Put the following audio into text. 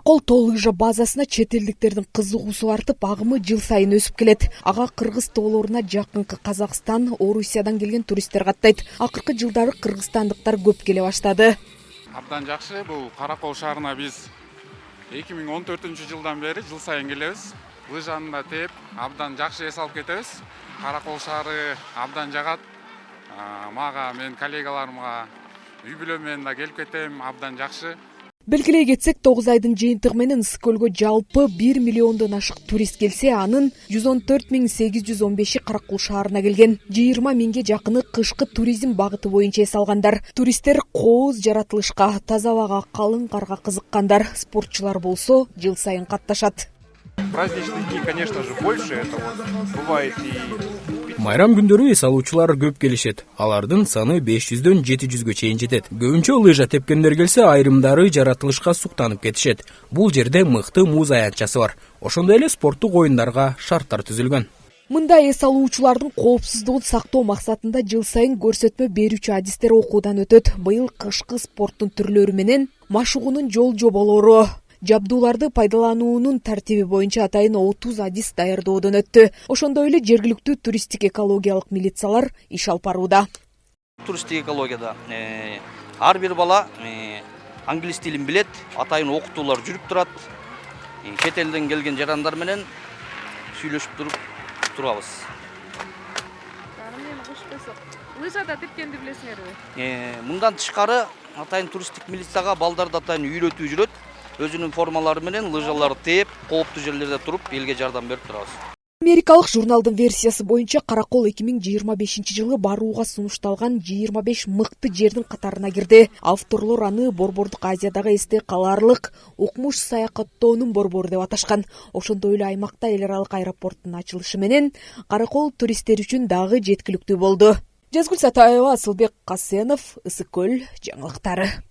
Каракол тоо лыжа базасына чет элдиктердин кызыгуусу артып, агымы жыл сайын өсүп келет. Ага кыргыз тоолоруна жакынкы Казакстан, Орусиядан келген туристтер каттайт. Акыркы жылдары кыргызстандыктар көп келе баштады. Абдан жакшы. Бул Каракол шаарына биз 2014-жылдан бери жыл сайын келебиз. Лыжаны да тээп, абдан жакшы эс алып кетебиз. Каракол шаары абдан жагат. Мага, мен коллегаларымга үй бүлө менен да келип кетем, абдан жакшы. Белгилей кетсек, 9 айдын жыйынтыгы менен Ысык көлгө жалпы 1 миллиондон ашык турист келсе, анын 114.815 Каракол шаарына келген. 20 миңге жакыны кышкы туризм багыты боюнча эс алгандар. Туристтер кооз жаратылышка, таза абага, калың карга кызыккандар. Спортчулар болсо жыл сайын катташат. Праздничные дни, конечно же, больше. Это вот бывает и Майрам күндөрү эс алуучулар көп келишет. Алардын саны 500дөн 700гө чейин жетет. Көбүнчө лыжа тепкендер келсе, айрымдары жаратылышка суктанып кетишет. Бул жерде мыкты муз аянтчасы бар. Ошондой эле спорттук оюндарга шарттар түзүлгөн. Мындай эс алуучулардын коопсуздугун сактоо максатында жыл сайын көрсөтмө берүүчү адистер окуудан өтөт. Быйыл кышкы спорттун түрлөрү менен машыгуунун жол жоболору, жабдууларды пайдалануунун тартиби боюнча атайын 30 адис даярдоодон өттү. Ошондой эле жергиликтүү туристтик экологиялык милициялар иш алып барууда. Туристтик экологияда ар бир бала англис тилин билет, атайын окутуулар жүрүп турат. Чет элден келген жарандар менен сүйлөшүп турабыз. Лыжада тепкенди билесиңерби? Мындан тышкары атайын туристтик милицияга балдарды атайын үйрөтүү жүрөт. Өзүнүн формалары менен лыжаларды тээп, кооптуу жерлерде туруп, элге жардам берип турабыз. Америкалык журналдын версиясы боюнча Каракол 2025-жылы барууга сунушталган 25 мыкты жердин катарына кирди. Авторлор аны Борбордук Азиядагы эсте калаарлык укмуш саякаттоонун борбору деп аташкан. Ошондой эле аймакта эл аралык аэропорттун ачылышы менен Каракол туристтер үчүн дагы жеткиликтүү болду. Жазгүл Сатаева, Асылбек Касенов, Ысык көл жаңылыктары.